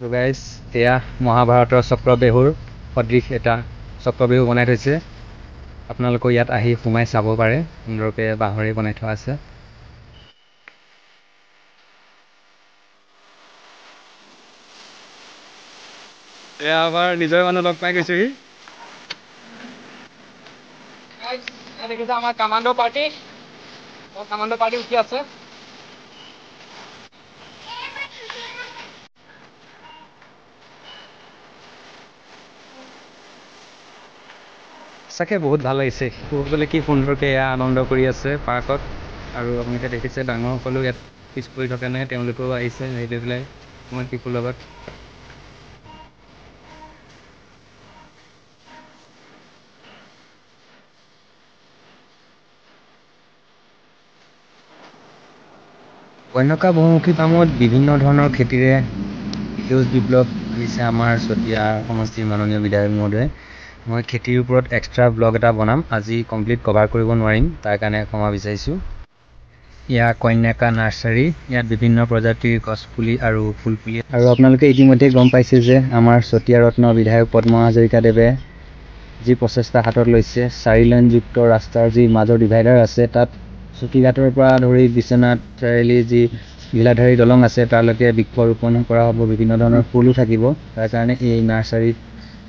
তো গাইজ এয়া মহাভাৰতৰ চক্ৰবেহুৰ সদৃশ এটা চক্ৰবেহু বনাই থৈছে। আপোনালোকে ইয়াত আহি সোমাই চাব পাৰে, সুন্দৰকৈ বাঁহৰে বনাই থোৱা আছে। এয়া আমাৰ নিজৰ মানুহ লগ পাই গৈছোহি। দেখিছে আমাৰ কামাণ্ডো পাৰ্টি উঠি আছে। সঁচাকৈ বহুত ভাল লাগিছে, সকলোৱে কি সুন্দৰকৈ এয়া আনন্দ কৰি আছে পাৰ্কত। আৰু আপোনালোকে দেখিছে ডাঙৰসকলো ইয়াত পিছ পৰি থকা নাই, তেওঁলোকেও আহিছে আহি লৈ পেলাই মই শিশুৰ লগত। কন্যকা বহুমুখী ফাৰ্মত বিভিন্ন ধৰণৰ খেতিৰে সেউজ বিপ্লৱ আনিছে আমাৰ চতিয়া সমষ্টিৰ মাননীয় বিধায়ক মহোদয়ে। মই খেতিৰ ওপৰত এক্সট্ৰা ব্লগ এটা বনাম, আজি কমপ্লিট কভাৰ কৰিব নোৱাৰিম, তাৰ কাৰণে ক্ষমা বিচাৰিছোঁ। ইয়াৰ কন্যাকা নাৰ্চাৰী, ইয়াত বিভিন্ন প্ৰজাতিৰ গছপুলি আৰু ফুলপুলি। আৰু আপোনালোকে ইতিমধ্যে গম পাইছে যে আমাৰ চতিয়া ৰত্ন বিধায়ক পদ্ম হাজৰিকাদেৱে যি প্ৰচেষ্টা হাতত লৈছে, 4 লেনযুক্ত ৰাস্তাৰ যি মাজৰ ডিভাইডাৰ আছে, তাত চকীঘাটৰ পৰা ধৰি বিশ্বনাথ চাৰিআলি যি লীলাধাৰী দলং আছে তালৈকে বৃক্ষৰোপণ কৰা হ'ব, বিভিন্ন ধৰণৰ ফুলো থাকিব। তাৰ কাৰণে এই নাৰ্চাৰীত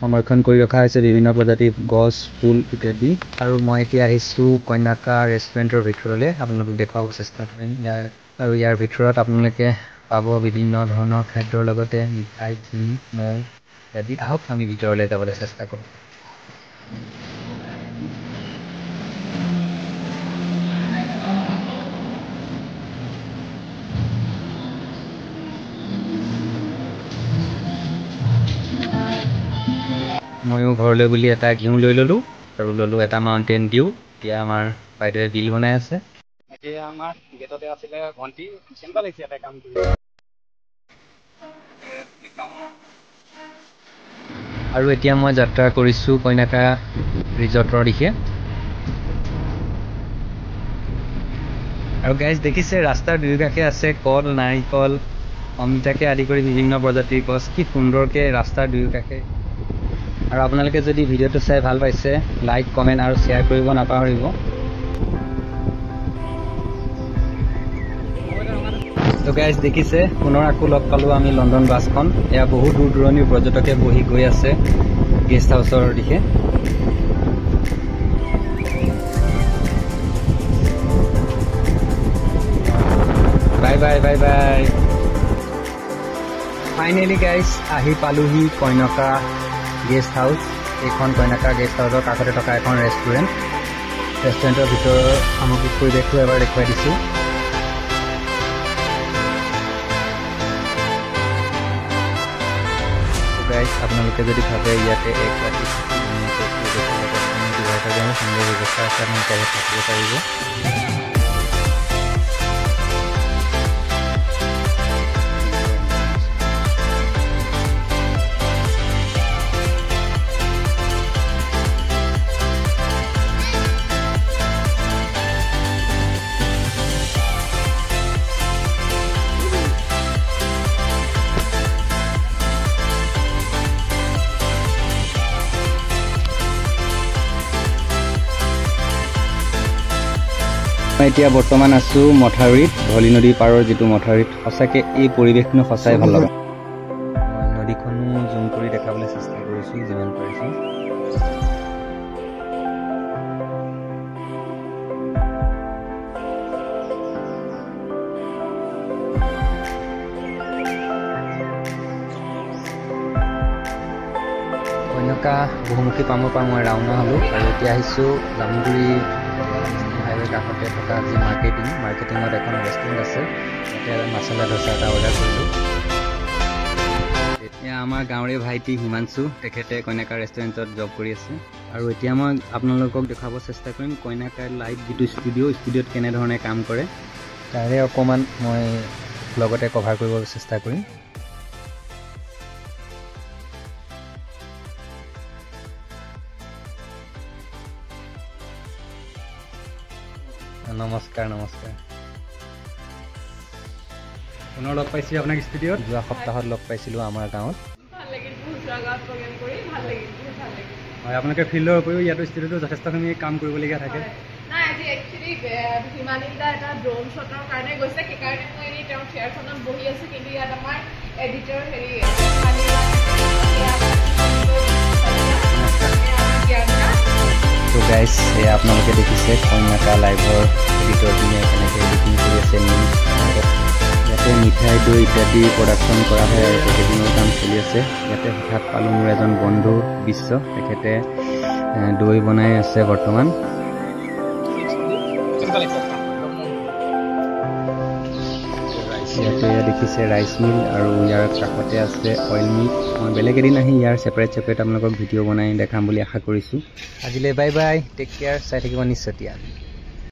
সংৰক্ষণ কৰি ৰখা হৈছে বিভিন্ন প্ৰজাতিৰ গছ ফুল ইত্যাদি। আৰু মই এতিয়া আহিছোঁ কন্যাকা ৰেষ্টুৰেণ্টৰ ভিতৰলৈ, আপোনালোকক দেখুৱাব চেষ্টা কৰিম। ইয়াৰ ভিতৰত আপোনালোকে পাব বিভিন্ন ধৰণৰ খাদ্যৰ লগতে মিঠাই মৌ ইত্যাদি। আহক আমি ভিতৰলৈ যাবলৈ চেষ্টা কৰোঁ। ময়ো ঘৰলৈ বুলি এটা ঘিউ লৈ ল'লোঁ আৰু ল'লোঁ এটা মাউণ্টেইন ডিউ। এতিয়া আমাৰ বাইদেৱে বিল বনাই আছে। এতিয়া আমাৰ গেটতে আছিলে ভণ্টি, কেনেকুৱা লাগিছে ইয়াতে কাম কৰি? আৰু এতিয়া মই যাত্ৰা কৰিছোঁ কন্যাকা ৰিজৰ্টৰ দিশে। আৰু গাইজ দেখিছে ৰাস্তাৰ দুয়োকাষে আছে কল, নাৰিকল, অমিতাকে আদি কৰি বিভিন্ন প্ৰজাতিৰ গছ, কি সুন্দৰকৈ ৰাস্তাৰ দুয়োকাষে। আৰু আপোনালোকে যদি ভিডিঅ'টো চাই ভাল পাইছে, লাইক কমেণ্ট আৰু শ্বেয়াৰ কৰিব নাপাহৰিব। তো গাইজ দেখিছে পুনৰ আকৌ লগ পালোঁ আমি লণ্ডন বাছখন। এয়া বহু দূৰ দূৰণিৰ পৰ্যটকে বহি গৈ আছে গেষ্ট হাউচৰ দিশে। Bye bye bye bye. Finally guys আহি পালোহি কন্যাকা গেষ্ট হাউচ। এইখন কন্যাকা গেষ্ট হাউচৰ কাষতে থকা এখন ৰেষ্টুৰেণ্টৰ ভিতৰৰ সামগ্ৰিক পৰিৱেশটো এবাৰ দেখুৱাই দিছোঁ। গাইজ আপোনালোকে যদি ভাবে ইয়াতে এক ৰাতি সুন্দৰ ব্যৱস্থা আছে, আপোনালোকে থাকিব পাৰিব। মই এতিয়া বৰ্তমান আছোঁ মথাউৰিত, ধলি নদীৰ পাৰৰ যিটো মথাউৰিত। সঁচাকৈ এই পৰিৱেশনো সঁচাই ভাল লগা। মই নদীখনো জুম কৰি দেখাবলৈ চেষ্টা কৰিছোঁ যিমান পাৰিছোঁ। কন্যাকা বহুমুখী ফাৰ্মৰ পৰা মই ৰাওনা হ'লোঁ আৰু এতিয়া আহিছোঁ জামুগুৰি হাইৱে কাষতে থকা যি মাৰ্কেটিঙত এখন ৰেষ্টুৰেণ্ট আছে, তাতে মাছালা ডোচা এটা অৰ্ডাৰ কৰিলোঁ। এতিয়া আমাৰ গাঁৱৰে ভাইটি হিমাংশু, তেখেতে কন্যাকা ৰেষ্টুৰেণ্টত জব কৰি আছে। আৰু এতিয়া মই আপোনালোকক দেখুৱাব চেষ্টা কৰিম কন্যাকাৰ লাইভ যিটো ষ্টুডিঅ'ত কেনেধৰণে কাম কৰে, তাৰে অকণমান মই লগতে কভাৰ কৰিব চেষ্টা কৰিম। নমস্কাৰ। পুনৰ লগ পাইছোঁ আপোনাক ষ্টুডিঅ'ত। যোৱা সপ্তাহত লগ পাইছিলোঁ আমাৰ গাঁৱত। হয়, আপোনালোকে ফিল্ডৰ উপৰিও ইয়াতো ষ্টুডিঅ'টো যথেষ্টখিনি কাম কৰিবলগীয়া থাকে। নাই, আজি একচুৱেলি হিমানিন্দা এটা ড্ৰোন শ্বটৰ কাৰণে গৈছে, সেইকাৰণে মই এনেই তেওঁৰ চেয়াৰখনত বহি আছোঁ, কিন্তু ইয়াত আমাৰ এডিটৰ তো গাইজ, এয়া আপোনালোকে দেখিছে কন্যাকা লাইভৰ এডিটৰখিনিয়ে কেনেকৈ এডিটিং কৰি আছে নিউজ। ইয়াতে মিঠাই দৈ ইত্যাদি প্ৰডাকশ্যন কৰা হয় আৰু পেকেজিঙৰ কাম চলি আছে। ইয়াতে হঠাৎ পালোঁ মোৰ এজন বন্ধু বিশ্ব, তেখেতে দৈ বনাই আছে বৰ্তমান। ইয়াতে দেখিছে ৰাইচ মিল আৰু ইয়াৰ কাষতে আছে অইল মিল। মই বেলেগ এদিন আহি ইয়াৰ ছেপাৰেট আপোনালোকক ভিডিঅ' বনাই দেখাম বুলি আশা কৰিছোঁ। আজিলৈ বাই বাই, টেক কেয়াৰ, চাই থাকিব নিশ্চতিয়া।